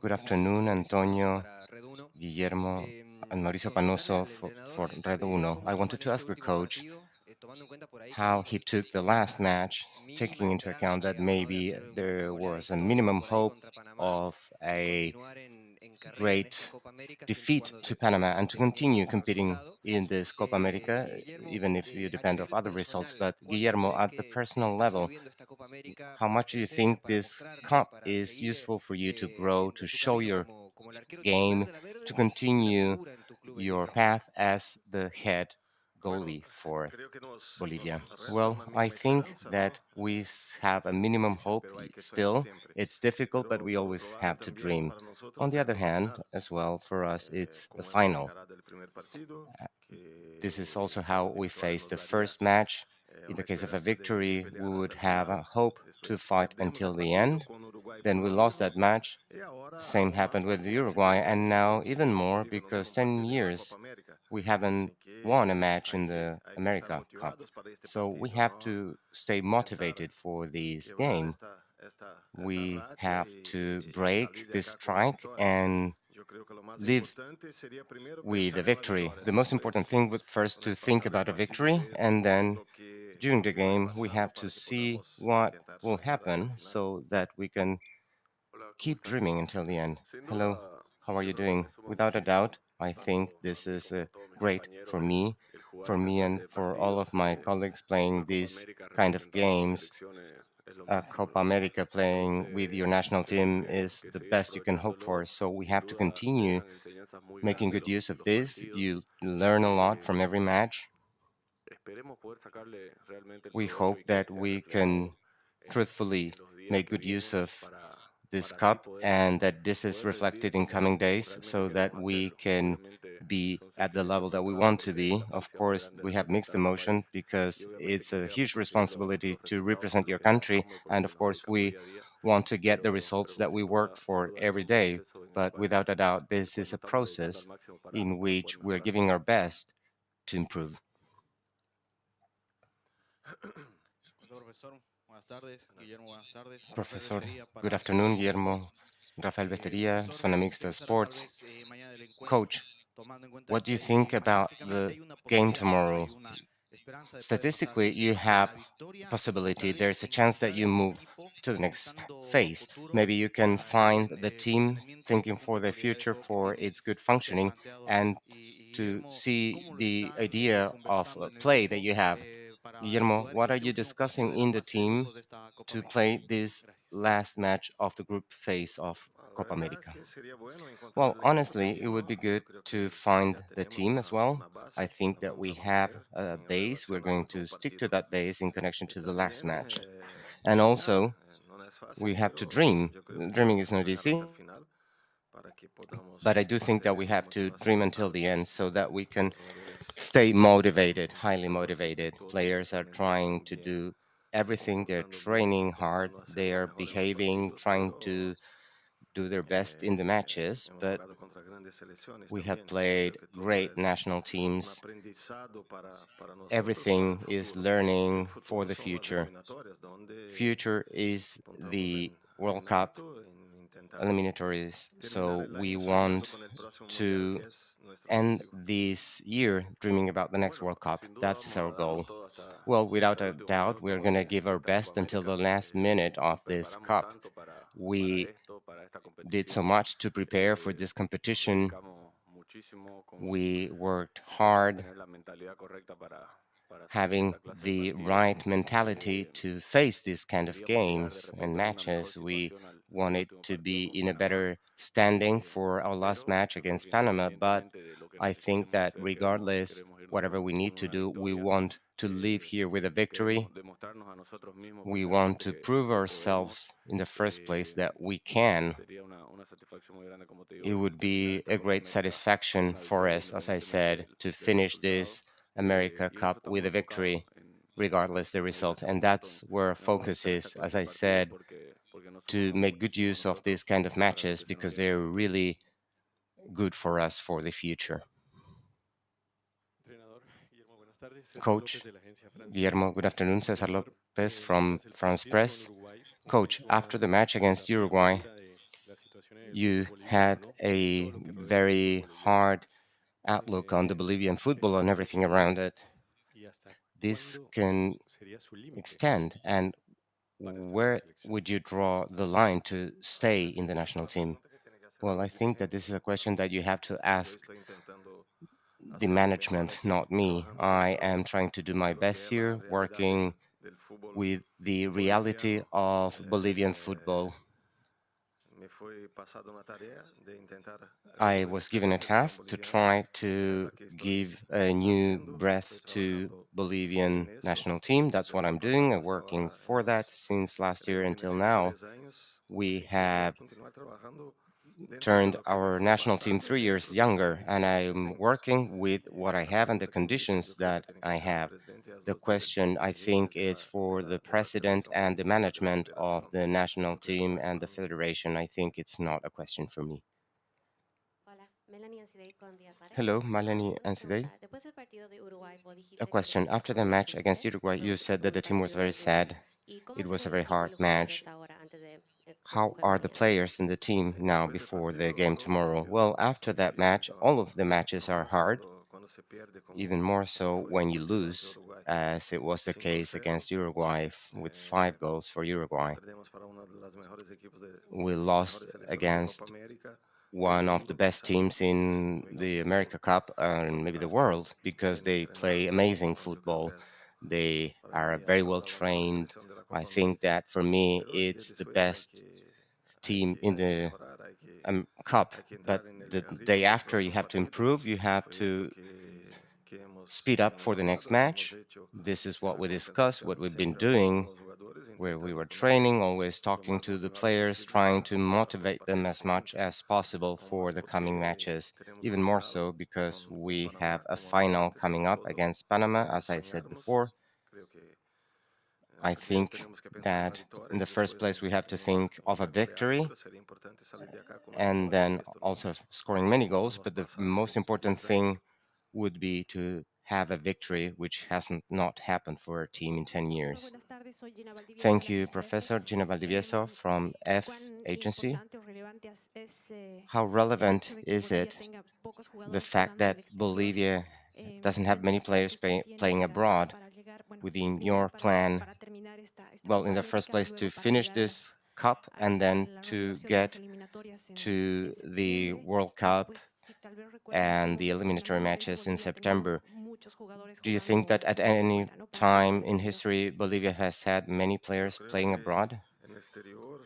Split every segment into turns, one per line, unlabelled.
Good afternoon, Antonio, Guillermo, and Mauricio Panoso for Red Uno. I wanted to ask the coach how he took the last match, taking into account that maybe there was a minimum hope of a great defeat to Panama and to continue competing in this Copa America, even if you depend of other results. But Guillermo, at the personal level, how much do you think this cup is useful for you to grow, to show your game, to continue your path as the head goalie for Bolivia? Well, I think that we have a minimum hope still. It's difficult, but we always have to dream. On the other hand, as well, for us, it's the final. Uh, This is also how we face the first match. In the case of a victory, we would have a hope to fight until the end. Then we lost that match. The same happened with Uruguay, and now even more because 10 years we haven't won a match in the America Cup. So we have to stay motivated for this game. We have to break this strike and live with a victory. The most important thing would first to think about a victory, and then during the game we have to see what will happen so that we can keep dreaming until the end. Hello, how are you doing? Without a doubt, I think this is great for me and for all of my colleagues playing these kind of games. Copa America playing with your national team is the best you can hope for. So we have to continue making good use of this. You learn a lot from every match. We hope that we can truthfully make good use of this cup and that this is reflected in coming days so that we can be at the level that we want to be. Of course, we have mixed emotion because it's a huge responsibility to represent your country. And of course, we want to get the results that we work for every day. But without a doubt, this is a process in which we're giving our best to improve. Professor, good afternoon, Guillermo. Rafael Bestería, Zona Mixta Sports. Coach, what do you think about the game tomorrow? Statistically, you have possibility. There's a chance that you move to the next phase. Maybe you can find the team thinking for the future, for its good functioning, and to see the idea of play that you have. Guillermo, what are you discussing in the team to play this last match of the group phase of Copa America? Well, honestly, it would be good to find the team as well. I think that we have a base. We're going to stick to that base in connection to the last match. And also, we have to dream. Dreaming is not easy, but I do think that we have to dream until the end so that we can stay motivated, highly motivated. Players are trying to do everything. They're training hard. They are behaving, trying to do their best in the matches, but we have played great national teams. Everything is learning for the future. Future is the World Cup eliminatories, so we want to end this year dreaming about the next World Cup. That's our goal. Well, without a doubt, we're going to give our best until the last minute of this cup. We did so much to prepare for this competition. We worked hard, having the right mentality to face these kind of games and matches. We wanted to be in a better standing for our last match against Panama, but I think that regardless, whatever we need to do, we want to leave here with a victory. We want to prove ourselves in the first place that we can. It would be a great satisfaction for us, as I said, to finish this America Cup with a victory, regardless the result. And that's where our focus is, as I said, to make good use of these kind of matches because they're really good for us for the future. Coach Guillermo, good afternoon. Cesar Lopez from France Press. Coach, after the match against Uruguay, You had a very hard outlook on the Bolivian football and everything around it. This can extend, and where would you draw the line to stay in the national team? Well, I think that this is a question that you have to ask the management, not me. I am trying to do my best here, working with the reality of Bolivian football. I was given a task to try to give a new breath to Bolivian national team. That's what I'm doing. I'm working for that since last year until now. We have turned our national team 3 years younger, and I'm working with what I have and the conditions that I have. The question, I think, is for the president and the management of the national team and the federation. I think it's not a question for me. Hello, Melanie Ansidei. A question. After the match against Uruguay, you said that the team was very sad. It was a very hard match. How are the players in the team now before the game tomorrow? Well, after that match, all of the matches are hard, even more so when you lose, as it was the case against Uruguay with 5 goals for Uruguay. We lost against one of the best teams in the America Cup and maybe the world because they play amazing football. They are very well trained. I think that for me, it's the best team in the cup. But the day after, you have to improve. You have to speed up for the next match. This is what we discussed, what we've been doing, where we were training, always talking to the players, trying to motivate them as much as possible for the coming matches, even more so because we have a final coming up against Panama, as I said before. I think that in the first place, we have to think of a victory and then also scoring many goals. But the most important thing would be to have a victory, which hasn't not happened for a team in 10 years. Thank you, Professor Gina Valdivieso from F Agency. How relevant is it, the fact that Bolivia doesn't have many players playing abroad within your plan? Well, in the first place, to finish this cup and then to get to the World Cup and the eliminatory matches in September. Do you think that at any time in history Bolivia has had many players playing abroad?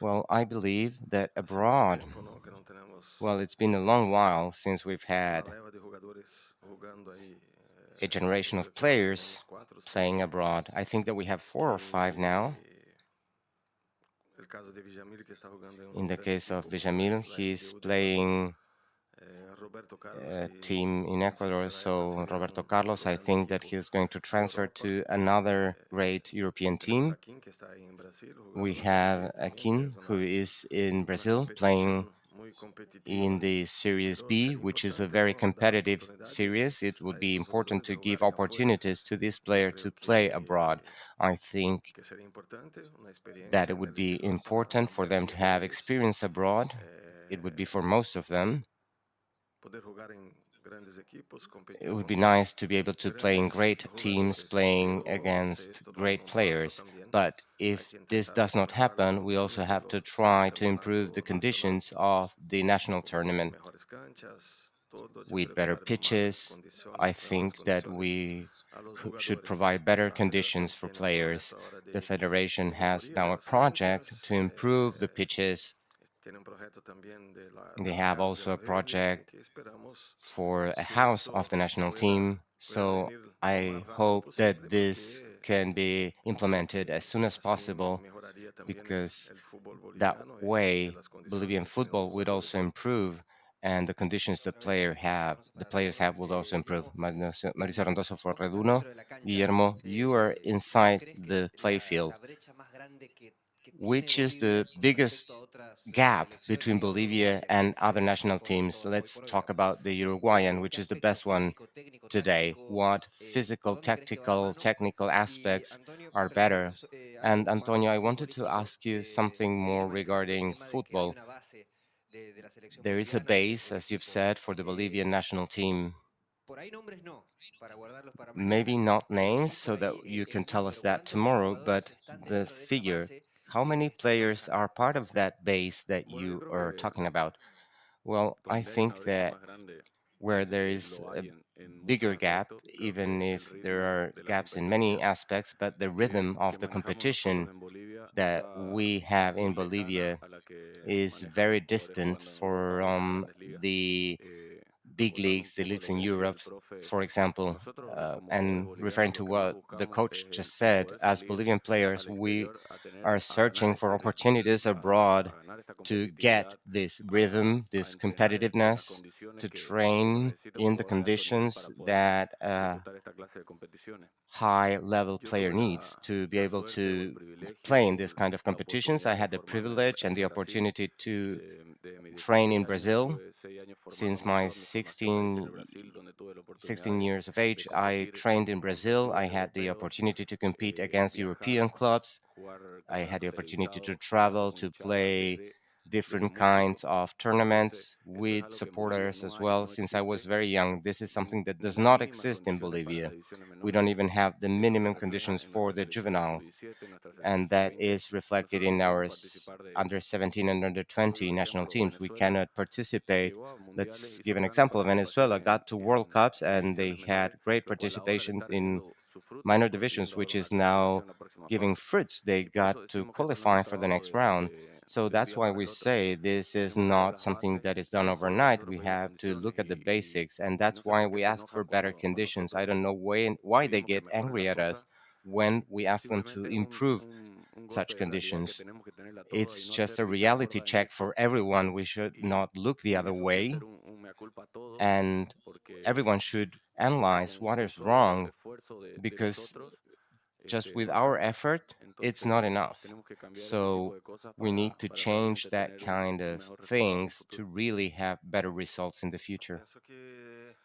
Well, I believe that abroad, well, it's been a long while since we've had a generation of players playing abroad. I think that we have 4 or 5 now. In the case of Villamil, he's playing a team in Ecuador. So Roberto Carlos, I think that he's going to transfer to another great European team. We have Akin, who is in Brazil playing in the Series B, which is a very competitive series. It would be important to give opportunities to this player to play abroad. I think that it would be important for them to have experience abroad. It would be for most of them. It would be nice to be able to play in great teams, playing against great players. But if this does not happen, we also have to try to improve the conditions of the national tournament with better pitches. I think that we should provide better conditions for players. The federation has now a project to improve the pitches. They have also a project for a house of the national team. So I hope that this can be implemented as soon as possible because that way Bolivian football would also improve and the conditions the players have will also improve. Marisa Rondoso for Red Uno. Guillermo, you are inside the play field. Which is the biggest gap between Bolivia and other national teams? Let's talk about the Uruguayan, which is the best one today. What physical, tactical, technical aspects are better? And Antonio, I wanted to ask you something more regarding football. there is a base, as you've said, for the Bolivian national team. Maybe not names, so that you can tell us that tomorrow, but the figure. How many players are part of that base that
Bueno, yo
you
creo
are
que
talking about? Well, I
donde
think
hay una brecha
that
más grande,
where there is
lo
a
hay en muchos
bigger gap,
aspectos. Creo
even
que el
if there
ritmo
are
de la
gaps in many
competencia
aspects, but the rhythm
que
of the
manejamos nosotros
competition
en Bolivia
that
está
we have
muy
in
lejana
Bolivia
a la que
is
manejan
very
los jugadores
distant
jugando en Europa o en las grandes ligas.
the
Eh,
big
recordando un
leagues, the
poco
leagues
la
in
idea que decía
Europe,
el profe,
for example.
nosotros como jugadores
And referring
bolivianos lo
to
que más
what the
buscamos
coach
es
just
el
said,
poder
as
salir
Bolivian players,
al
we
exterior a tener,
are
a ganar
searching for
este ritmo,
opportunities abroad
a ganar esta
to get
competitividad,
this
a,
rhythm,
a
this
entrenar en las
competitiveness,
condiciones
to
que uno
train
necesita un
in the
jugador de alto nivel
conditions
para poder
that
disputar esta clase de competiciones.
high level
Yo
player
tuve
needs to be
la
able
suerte o el
to
privilegio
play in
o
this kind of
la
competitions. I
oportunidad de
had the
formarme
privilege and the
en Brasil.
opportunity to
De mis
train
16
in
años
Brazil.
estuve 6 años
Since
formándome,
my
toda mi formación la hice en el Brasil, donde tuve la oportunidad
16 years of age,
de
I
competir
trained in
contra
Brazil. I
clubes
had the
europeos,
opportunity to compete against
viajar,
European clubs.
jugar
I had
campeonatos
the opportunity to
televisados
travel,
con
to
hinchadas
play
desde
different
muy chico.
kinds of
Entonces,
tournaments
eso es
with
algo que en Bolivia
supporters
no
as
hay,
well.
no
Since I was
existe,
very young, this is
ni,
something that
ni
does
las
not
mínimas
exist in
condiciones para las
Bolivia.
divisiones
We don't
menores.
even have the
Eso se
minimum
refleja
conditions
en
for
nuestra
the
selección
juvenile,
sub-17, nuestra selección
and that
sub-20.
is reflected
Nosotros no
in our
podemos participar de eso.
under 17 and under
Por
20
un
national
ejemplo,
teams. We
Venezuela
cannot participate.
llegó a mundiales
Let's
y
give
hizo
an
grandes
example. Venezuela
participaciones
got to World Cups
en
and
divisiones
they had
menores,
great
lo cual ahora le
participations
está
in
rindiendo sus frutos
minor
porque tienen
divisions,
que ahora
which
una
is now
clasificación en la próxima
giving
fase.
fruits. They
Por
got
eso
to
decimos que esto no es un
qualify for the
trabajo
next round. So
de un
that's
día
why
para
we
el otro.
say this is
Tenemos que ver
not
las
something
bases
that is
y
done
eso es lo que
overnight.
nosotros
We
pedimos
have to
condiciones
look at the basics, and
y
that's
no sé
why
por qué
we
se
ask for
enojan
better
cuando
conditions. I
nosotros
don't know why they
pedimos que
get
mejoren
angry
las
at us
cosas.
when we ask them to
Simplemente es
improve
un golpe
such
de realidad que
conditions.
tenemos que tenerla toda y
It's
no
just
hacer
a
vista
reality
gorda en
check
esto
for everyone. We should
y,
not look the
y en
other
eso sí
way,
hacer un mea culpa a todos
and
porque
everyone should analyze what
con un
is
solo
wrong
esfuerzo de
because
nosotros
just with
no
our
alcanza.
effort, it's not
Entonces
enough.
tenemos que cambiar ese tipo
So
de cosas
we need to
para
change
realmente
that
tener
kind
un
of
mejor resultado en un
things to
futuro.
really have better results in the future.
Pienso que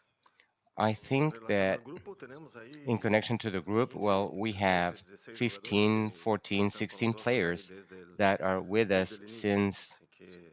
I
en
think
relación
that
al grupo tenemos
in
ahí
connection to the group,
15,
well, we
14,
have
16 jugadores
15,
que
14,
están con
16
nosotros ahí
players that are with
desde
us
el inicio.
since
Así que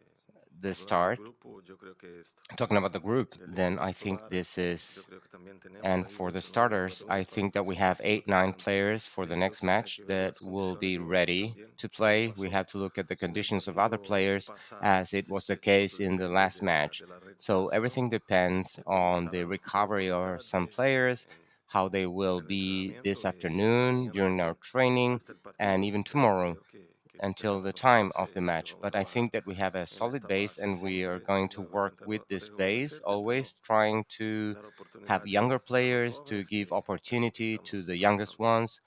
the
hablando del
start.
grupo, yo creo que esto.
Talking about the group,
Del
then
equipo
I think
titular,
this
yo
is,
creo que también tenemos
and
ahí
for the
8 o 9
starters, I
jugadores para el
think that we
próximo
have
partido
eight,
que
nine
están
players for the next
listos. Hay
match
que ver
that
las
will
condiciones
be
de otros
ready
también,
to
como
play. We
pasó
have to look at the
en el
conditions of other
partido
players
pasado.
as it
Así
was
que
the
todo
case in the
depende
last match.
de la
So
recuperación,
everything depends
de cómo
on
está
the
la
recovery of
oportunidad
some players, how they
en
will
el
be this
entrenamiento y
afternoon
también
during our training
hasta el
and
partido.
even
Pero
tomorrow
creo que
until
tenemos
the
nosotros
time of the match.
vamos a
But I
trabajar
think that we have a
en
solid
esta
base
base.
and we are
Siempre,
going to work
nuevamente,
with
no
this
dejo de
base,
decirte, pero
always trying to
dar
have
oportunidad
younger
a los
players to
jóvenes
give
que es lo que
opportunity to
estamos
the youngest
trabajando.
ones.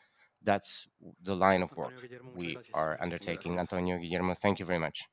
That's the line of work
Antonio Guillermo, muchas
we
gracias.
are
Muchas gracias.
undertaking.
Gracias.
Antonio Guillermo, thank you very much.